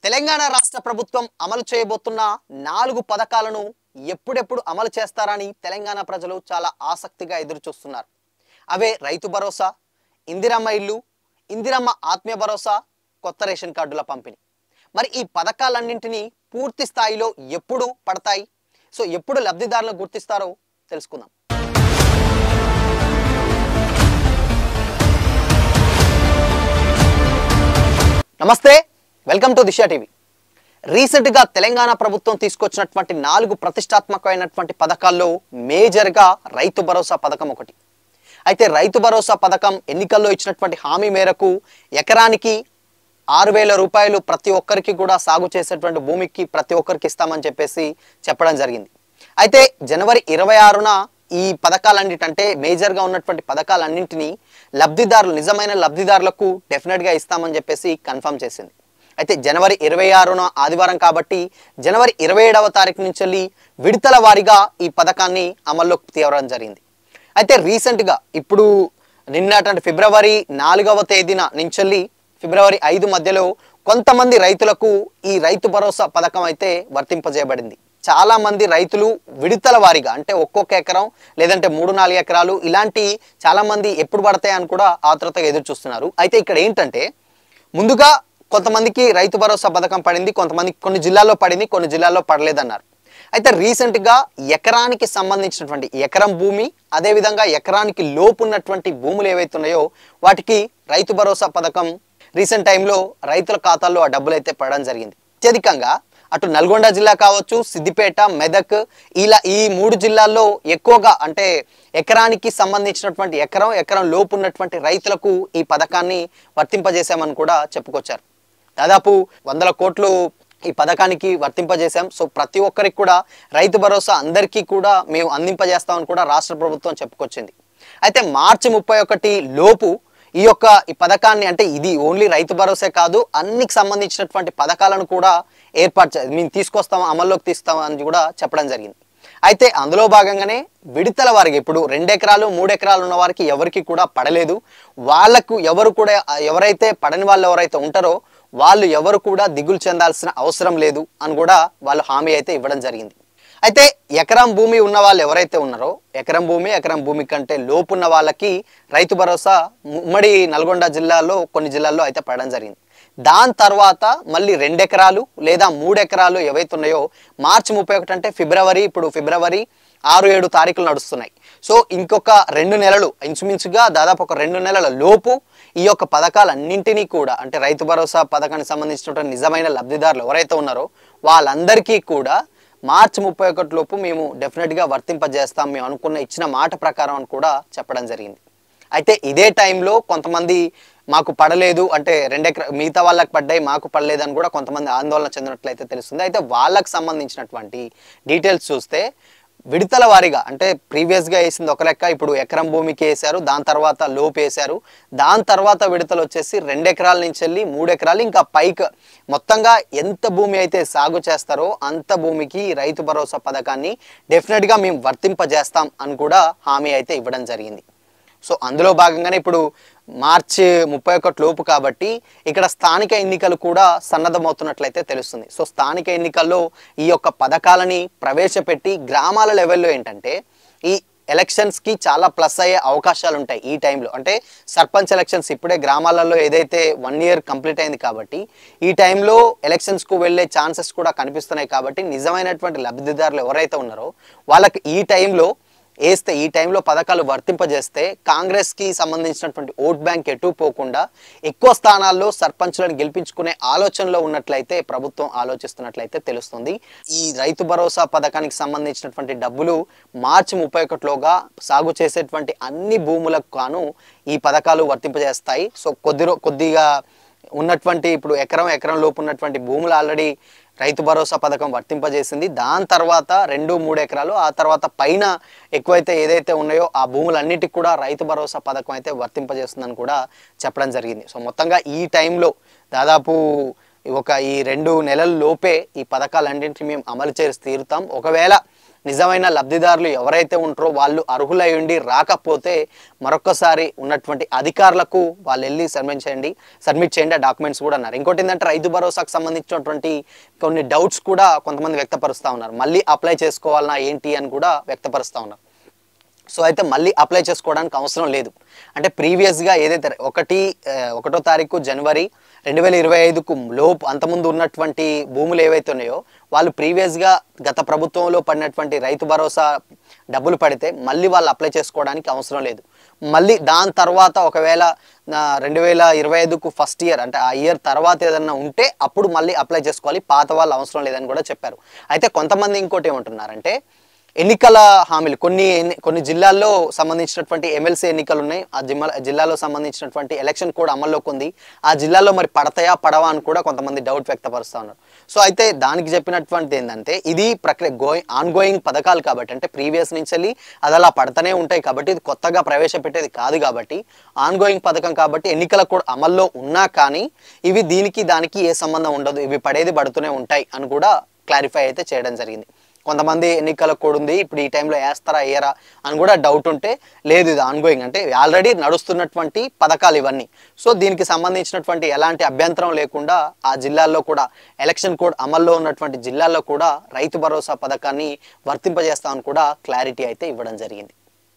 తెలంగాణ రాష్ట్ర ప్రభుత్వం అమలు చేయబోతున్న 4 పథకాలను ఎప్పుడెప్పుడు అమలు చేస్తారని తెలంగాణ ప్రజలు చాలా ఆసక్తిగా ఎదురుచూస్తున్నారు. అవే రైతు భరోసా, ఇందిరమ్మ ఇల్లు, ఇందిరమ్మ ఆత్మీయ భరోసా, కొత్త రేషన్ కార్డుల పంపిణీ. మరి ఈ పథకాలన్నింటినీ పూర్తి స్థాయిలో ఎప్పుడు పడతాయి? సో ఎప్పుడు లబ్ధిదారులను గుర్తిస్తారో తెలుసుకుందాం. నమస్తే, వెల్కమ్ టు దిశ టీవీ. రీసెంట్గా తెలంగాణ ప్రభుత్వం తీసుకొచ్చినటువంటి 4 ప్రతిష్టాత్మకమైనటువంటి పథకాల్లో మేజర్గా రైతు భరోసా పథకం ఒకటి. అయితే రైతు భరోసా పథకం ఎన్నికల్లో ఇచ్చినటువంటి హామీ మేరకు ఎకరానికి 6,000 రూపాయలు ప్రతి ఒక్కరికి కూడా సాగు చేసేటువంటి భూమికి ప్రతి ఒక్కరికి ఇస్తామని చెప్పడం జరిగింది. అయితే జనవరి 26న ఈ పథకాలన్నింటంటే మేజర్గా ఉన్నటువంటి పథకాలన్నింటినీ నిజమైన లబ్ధిదారులకు డెఫినెట్గా ఇస్తామని కన్ఫర్మ్ చేసింది. అయితే జనవరి 26న ఆదివారం కాబట్టి జనవరి 27వ తారీఖు నుంచి విడతల వారీగా ఈ పథకాన్ని అమల్లోకి తేవడం జరిగింది. అయితే రీసెంట్గా ఇప్పుడు నిన్నటి ఫిబ్రవరి 4వ తేదీన నుంచి ఫిబ్రవరి 5 మధ్యలో కొంతమంది రైతులకు ఈ రైతు భరోసా పథకం అయితే వర్తింపజేయబడింది. చాలా మంది రైతులు విడతల వారీగా అంటే ఒక్కొక్క ఎకరం లేదంటే 3-4 ఎకరాలు ఇలాంటి చాలా మంది ఎప్పుడు పడతాయని కూడా ఆతృతగా ఎదురు చూస్తున్నారు. అయితే ఇక్కడ ఏంటంటే ముందుగా కొంతమందికి రైతు భరోసా పథకం పడింది, కొంతమందికి కొన్ని జిల్లాల్లో పడింది, కొన్ని జిల్లాల్లో పడలేదన్నారు. అయితే రీసెంట్గా ఎకరానికి సంబంధించినటువంటి ఎకరం భూమి, అదేవిధంగా ఎకరానికి లోపు ఉన్నటువంటి భూములు ఏవైతే ఉన్నాయో వాటికి రైతు భరోసా పథకం రీసెంట్ టైంలో రైతుల ఖాతాల్లో ఆ డబ్బులు అయితే పడడం జరిగింది. అత్యధికంగా అటు నల్గొండ జిల్లా కావచ్చు, సిద్దిపేట, మెదక్ ఇలా ఈ 3 జిల్లాల్లో ఎక్కువగా అంటే ఎకరానికి సంబంధించినటువంటి ఎకరం లోపు ఉన్నటువంటి రైతులకు ఈ పథకాన్ని వర్తింపజేశామని కూడా చెప్పుకొచ్చారు. దాదాపు 100 కోట్లు ఈ పథకానికి వర్తింపజేశాం. సో ప్రతి ఒక్కరికి కూడా రైతు భరోసా అందరికీ కూడా మేము అందింపజేస్తామని కూడా రాష్ట్ర ప్రభుత్వం చెప్పుకొచ్చింది. అయితే మార్చి 31 లోపు ఈ పథకాన్ని అంటే ఇది ఓన్లీ రైతు భరోసా కాదు, అన్నికి సంబంధించినటువంటి పథకాలను కూడా మేము తీసుకొస్తాం, అమల్లోకి తీస్తాం అని కూడా చెప్పడం జరిగింది. అయితే అందులో భాగంగానే విడతల వారికి ఇప్పుడు 2 ఎకరాలు 3 ఎకరాలు ఉన్న వారికి ఎవరికి కూడా పడలేదు. వాళ్ళకు ఎవరైతే పడని వాళ్ళు ఎవరైతే ఉంటారో వాళ్ళు ఎవరు కూడా దిగులు చెందాల్సిన అవసరం లేదు అని కూడా వాళ్ళు హామీ అయితే ఇవ్వడం జరిగింది. అయితే ఎకరం భూమి ఉన్న వాళ్ళు ఎవరైతే ఉన్నారో ఎకరం భూమి కంటే లోపు ఉన్న వాళ్ళకి రైతు భరోసా ఉమ్మడి నల్గొండ జిల్లాలో కొన్ని జిల్లాల్లో అయితే పడడం జరిగింది. దాని తర్వాత మళ్ళీ 2 ఎకరాలు లేదా 3 ఎకరాలు ఏవైతే ఉన్నాయో మార్చి 31 అంటే ఇప్పుడు ఫిబ్రవరి 6-7 తారీఖులు నడుస్తున్నాయి. సో ఇంకొక 2 నెలలు ఇంచుమించుగా దాదాపు ఒక 2 నెలల లోపు ఈ పథకాలన్నింటినీ కూడా అంటే రైతు భరోసా పథకానికి సంబంధించినటువంటి నిజమైన లబ్ధిదారులు ఎవరైతే ఉన్నారో వాళ్ళందరికీ కూడా మార్చి 31 లోపు మేము డెఫినెట్గా వర్తింపజేస్తాం, మేము ఇచ్చిన మాట ప్రకారం అని కూడా చెప్పడం జరిగింది. అయితే ఇదే టైంలో కొంతమంది మాకు పడలేదు అంటే 2 ఎకరాలు మిగతా వాళ్ళకి పడ్డాయి మాకు పడలేదని కూడా కొంతమంది ఆందోళన చెందినట్లయితే తెలుస్తుంది. అయితే వాళ్ళకి సంబంధించినటువంటి డీటెయిల్స్ చూస్తే విడతల వారీగా అంటే ప్రీవియస్గా వేసింది ఒక లెక్క, ఇప్పుడు ఎకరం భూమికి వేశారు, దాని తర్వాత లోపు వేశారు, దాని తర్వాత విడతలు వచ్చేసి 2 ఎకరాల నుంచి 3 ఎకరాలు ఇంకా పైకి మొత్తంగా ఎంత భూమి అయితే సాగు చేస్తారో అంత భూమికి రైతు భరోసా పథకాన్ని డెఫినెట్గా మేము వర్తింపజేస్తాం అని కూడా హామీ అయితే ఇవ్వడం జరిగింది. సో అందులో భాగంగానే ఇప్పుడు మార్చి 31 లోపు కాబట్టి ఇక్కడ స్థానిక ఎన్నికలు కూడా సన్నద్ధమవుతున్నట్లయితే తెలుస్తుంది. సో స్థానిక ఎన్నికల్లో ఈ పథకాలని ప్రవేశపెట్టి గ్రామాల లెవెల్లో ఏంటంటే ఈ ఎలక్షన్స్కి చాలా ప్లస్ అయ్యే అవకాశాలు ఉంటాయి. ఈ టైంలో అంటే సర్పంచ్ ఎలక్షన్స్ ఇప్పుడే గ్రామాలలో ఏదైతే 1 ఇయర్ కంప్లీట్ అయింది కాబట్టి ఈ టైంలో ఎలక్షన్స్కు వెళ్ళే ఛాన్సెస్ కూడా కనిపిస్తున్నాయి. కాబట్టి నిజమైనటువంటి లబ్ధిదారులు ఎవరైతే ఉన్నారో వాళ్ళకి ఈ టైంలో పథకాలు వర్తింపజేస్తే కాంగ్రెస్కి సంబంధించినటువంటి ఓట్ బ్యాంక్ ఎటు పోకుండా ఎక్కువ స్థానాల్లో సర్పంచులను గెలిపించుకునే ఆలోచనలో ఉన్నట్లయితే ప్రభుత్వం ఆలోచిస్తున్నట్లయితే తెలుస్తుంది. ఈ రైతు భరోసా పథకానికి సంబంధించినటువంటి డబ్బులు మార్చి 31లోగా సాగు చేసేటువంటి అన్ని భూములకు గాను ఈ పథకాలు వర్తింపజేస్తాయి. సో కొద్దిగా ఉన్నటువంటి ఇప్పుడు ఎకరం లోపు ఉన్నటువంటి భూములు ఆల్రెడీ రైతు భరోసా పథకం వర్తింపజేసింది. దాని తర్వాత 2-3 ఎకరాలు ఆ తర్వాత పైన ఎక్కువైతే ఏదైతే ఉన్నాయో ఆ భూములన్నిటికి కూడా రైతు భరోసా పథకం అయితే వర్తింపజేస్తుందని కూడా చెప్పడం జరిగింది. సో మొత్తంగా ఈ టైంలో దాదాపు ఈ 2 నెలల లోపే ఈ పథకాలన్నింటినీ మేము అమలు చేసి తీరుతాం. ఒకవేళ నిజమైన లబ్ధిదారులు ఎవరైతే ఉంటారో వాళ్ళు అర్హులై ఉండి రాకపోతే మరొకసారి ఉన్నటువంటి అధికారులకు వాళ్ళు వెళ్ళి సబ్మిట్ చేయండి ఆ డాక్యుమెంట్స్ కూడా అన్నారు. ఇంకోటి ఏంటంటే రైతు భరోసాకు సంబంధించినటువంటి కొన్ని డౌట్స్ కూడా కొంతమంది వ్యక్తపరుస్తూ ఉన్నారు. మళ్ళీ అప్లై చేసుకోవాలన్నా ఏంటి అని కూడా వ్యక్తపరుస్తూ ఉన్నారు. సో అయితే మళ్ళీ అప్లై చేసుకోవడానికి అవసరం లేదు. అంటే ప్రీవియస్గా ఏదైతే 1వ తారీఖు జనవరి 2025కు లోపు అంతకుముందు ఉన్నటువంటి భూములు ఏవైతే ఉన్నాయో వాళ్ళు ప్రీవియస్గా గత ప్రభుత్వంలో పడినటువంటి రైతు భరోసా డబ్బులు పడితే మళ్ళీ వాళ్ళు అప్లై చేసుకోవడానికి అవసరం లేదు. మళ్ళీ దాని తర్వాత ఒకవేళ 2025కు ఫస్ట్ ఇయర్ అంటే ఆ ఇయర్ తర్వాత ఏదన్నా ఉంటే అప్పుడు మళ్ళీ అప్లై చేసుకోవాలి, పాత వాళ్ళు అవసరం లేదని కూడా చెప్పారు. అయితే కొంతమంది ఇంకోటి ఏమంటున్నారంటే ఎన్నికల హామీలు కొన్ని జిల్లాల్లో సంబంధించినటువంటి ఎమ్మెల్సీ ఎన్నికలు ఉన్నాయి. ఆ జిల్లాలో సంబంధించినటువంటి ఎలక్షన్ కూడా అమల్లోకి ఉంది. ఆ జిల్లాలో మరి పడతాయా పడవా అని కూడా కొంతమంది డౌట్ వ్యక్తపరుస్తూ ఉన్నారు. సో అయితే దానికి చెప్పినటువంటి ఏంటంటే ఇది ఆన్గోయింగ్ పథకాలు కాబట్టి, అంటే ప్రీవియస్ నుంచి వెళ్ళి అది అలా పడతానే ఉంటాయి కాబట్టి ఇది కొత్తగా ప్రవేశపెట్టేది కాదు కాబట్టి ఆన్గోయింగ్ పథకం కాబట్టి ఎన్నికల కూడా అమల్లో ఉన్నా కానీ ఇవి దానికి ఏ సంబంధం ఉండదు, ఇవి పడుతూనే ఉంటాయి అని కూడా క్లారిఫై అయితే చేయడం జరిగింది. కొంతమంది ఎన్నికల కోడ్ ఉంది, ఇప్పుడు ఈ టైంలో వేస్తారా వేయరా అని కూడా డౌట్ ఉంటే లేదు, ఇది ఆన్గోయింగ్ అంటే ఆల్రెడీ నడుస్తున్నటువంటి పథకాలు ఇవన్నీ. సో దీనికి సంబంధించినటువంటి ఎలాంటి అభ్యంతరం లేకుండా ఆ జిల్లాల్లో కూడా ఎలక్షన్ కోడ్ అమల్లో ఉన్నటువంటి జిల్లాల్లో కూడా రైతు భరోసా పథకాన్ని వర్తింపజేస్తామని కూడా క్లారిటీ అయితే ఇవ్వడం జరిగింది.